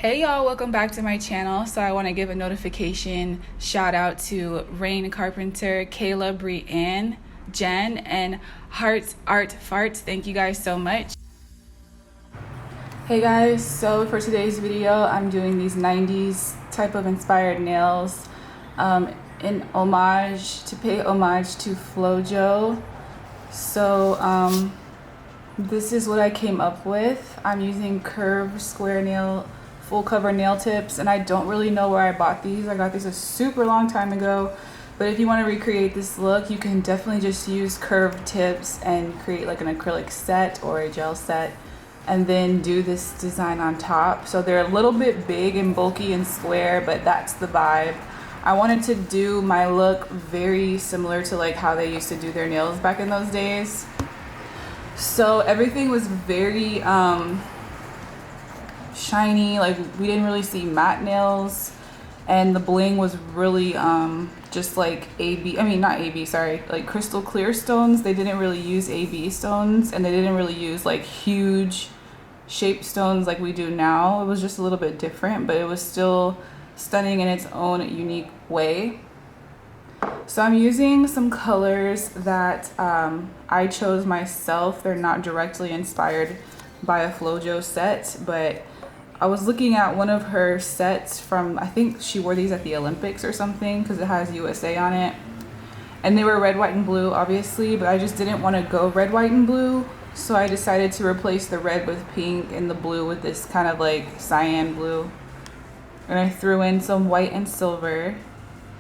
Hey y'all, welcome back to my channel. So I want to give a notification shout out to Rain Carpenter, Kayla, Brianne, Jen, and Hearts Art Farts. Thank you guys so much. Hey guys, so for today's video I'm doing these 90s type of inspired nails in homage, to pay homage to FloJo. So this is what I came up with. I'm using curved square nail full cover nail tips, and I don't really know where I bought these. I got these a super long time ago, but if you want to recreate this look, you can definitely just use curved tips and create like an acrylic set or a gel set and then do this design on top. So they're a little bit big and bulky and square, but that's the vibe. I wanted to do my look very similar to like how they used to do their nails back in those days. So everything was very shiny, like we didn't really see matte nails, and the bling was really just like like crystal clear stones. They didn't really use AB stones, and they didn't really use like huge shape stones like we do now. It was just a little bit different, but it was still stunning in its own unique way. So I'm using some colors that I chose myself. They're not directly inspired by a FloJo set, but I was looking at one of her sets from, I think she wore these at the Olympics or something because it has USA on it. And they were red, white, and blue, obviously, but I just didn't want to go red, white, and blue. So I decided to replace the red with pink and the blue with this kind of like cyan blue. And I threw in some white and silver.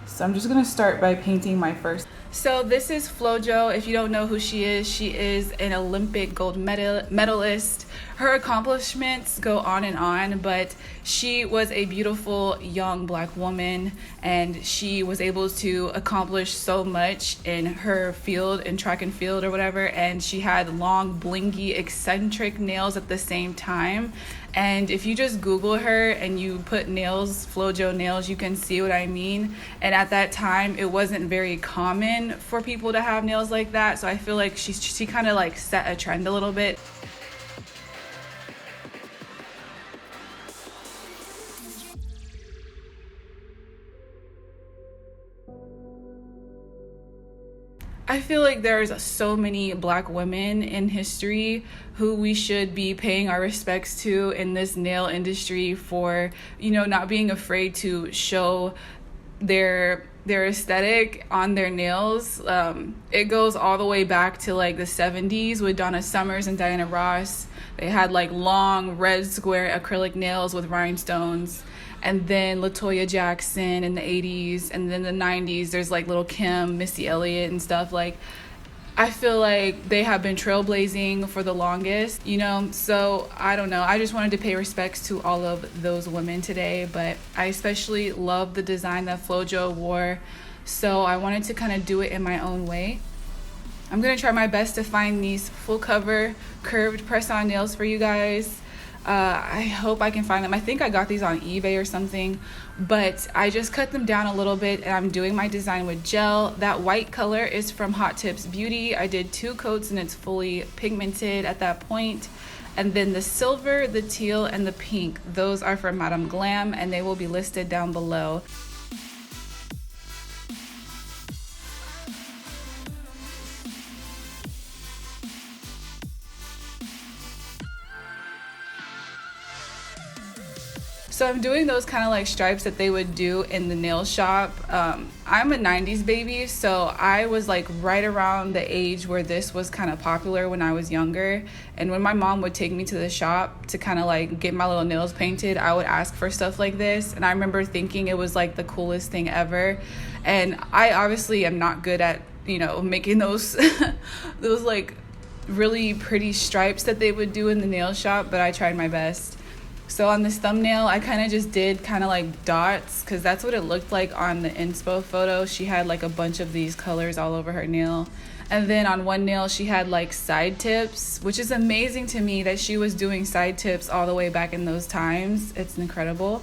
So I'm just gonna start by painting my first. So this is FloJo. If you don't know who she is an Olympic gold medalist. Her accomplishments go on, but she was a beautiful young black woman, and she was able to accomplish so much in her field, in track and field or whatever, and she had long, blingy, eccentric nails at the same time. And if you just Google her and you put nails, FloJo nails, you can see what I mean. And at that time, it wasn't very common for people to have nails like that. So I feel like she kind of like set a trend a little bit. I feel like there's so many black women in history who we should be paying our respects to in this nail industry for, you know, not being afraid to show their aesthetic on their nails. It goes all the way back to like the 70s with Donna Summers and Diana Ross. They had like long red square acrylic nails with rhinestones. And then LaToya Jackson in the 80s, and then the 90s, there's like Lil' Kim, Missy Elliott and stuff. Like, I feel like they have been trailblazing for the longest, you know? So I don't know, I just wanted to pay respects to all of those women today, but I especially love the design that FloJo wore, so I wanted to kind of do it in my own way. I'm gonna try my best to find these full cover curved press-on nails for you guys. I hope I can find them. I think I got these on eBay or something, but I just cut them down a little bit, and I'm doing my design with gel. That white color is from Hot Tips Beauty. I did 2 coats and it's fully pigmented at that point. And then the silver, the teal, and the pink, those are from Madame Glam, and they will be listed down below. So I'm doing those kind of like stripes that they would do in the nail shop. I'm a 90s baby, so I was like right around the age where this was kind of popular when I was younger. And when my mom would take me to the shop to kind of like get my little nails painted, I would ask for stuff like this. And I remember thinking it was like the coolest thing ever. And I obviously am not good at, you know, making those those like really pretty stripes that they would do in the nail shop, but I tried my best. So on this thumbnail, I kind of just did kind of like dots, because that's what it looked like on the inspo photo. She had like a bunch of these colors all over her nail. And then on one nail, she had like side tips, which is amazing to me that she was doing side tips all the way back in those times. It's incredible.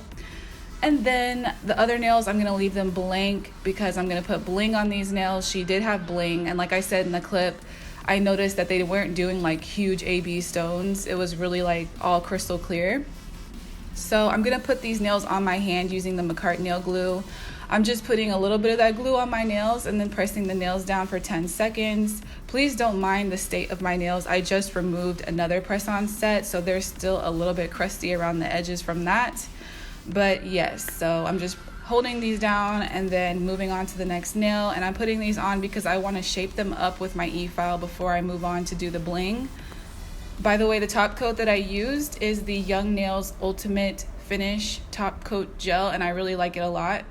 And then the other nails, I'm going to leave them blank because I'm going to put bling on these nails. She did have bling. And like I said in the clip, I noticed that they weren't doing like huge AB stones. It was really like all crystal clear. So I'm gonna put these nails on my hand using the McCart nail glue. I'm just putting a little bit of that glue on my nails and then pressing the nails down for 10 seconds. Please don't mind the state of my nails. I just removed another press-on set, so they're still a little bit crusty around the edges from that. But yes, so I'm just holding these down and then moving on to the next nail. And I'm putting these on because I want to shape them up with my e-file before I move on to do the bling. By the way, the top coat that I used is the Young Nails Ultimate Finish Top Coat Gel, and I really like it a lot.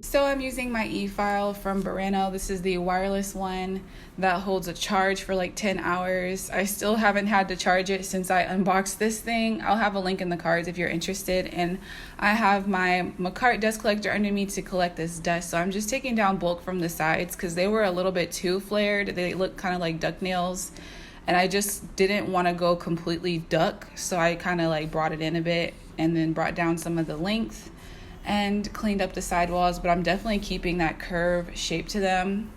So I'm using my e-file from Burano. This is the wireless one that holds a charge for like 10 hours. I still haven't had to charge it since I unboxed this thing. I'll have a link in the cards if you're interested. And I have my McCart dust collector under me to collect this dust. So I'm just taking down bulk from the sides because they were a little bit too flared. They look kind of like duck nails. And I just didn't want to go completely duck. So I kind of like brought it in a bit and then brought down some of the length and cleaned up the sidewalls, but I'm definitely keeping that curve shape to them.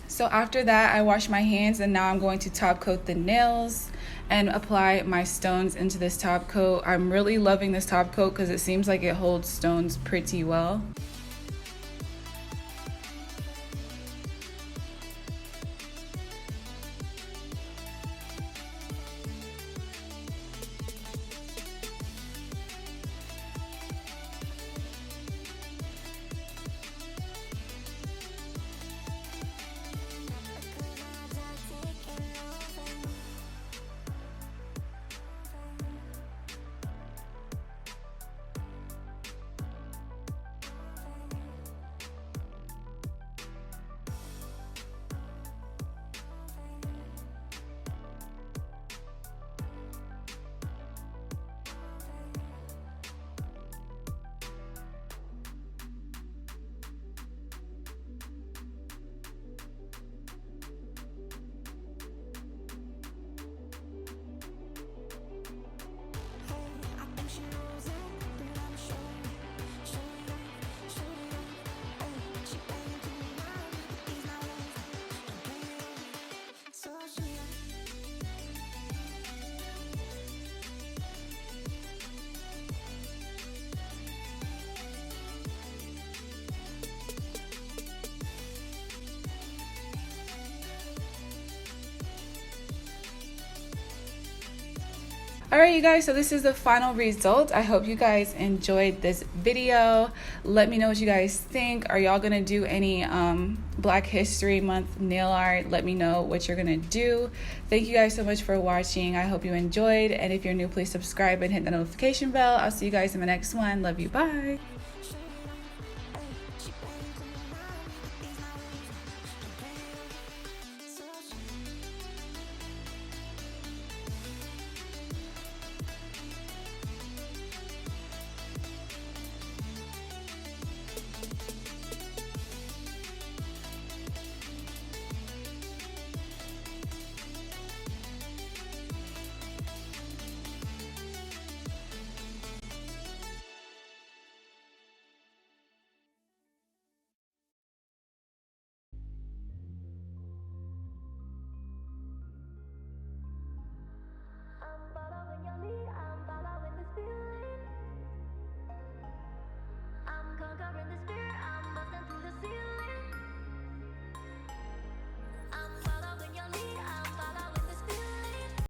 So after that, I wash my hands and now I'm going to top coat the nails and apply my stones into this top coat. I'm really loving this top coat because it seems like it holds stones pretty well. Alright you guys, so this is the final result. I hope you guys enjoyed this video. Let me know what you guys think. Are y'all gonna do any Black History Month nail art? Let me know what you're gonna do. Thank you guys so much for watching. I hope you enjoyed, and if you're new, please subscribe and hit the notification bell. I'll see you guys in the next one. Love you, bye.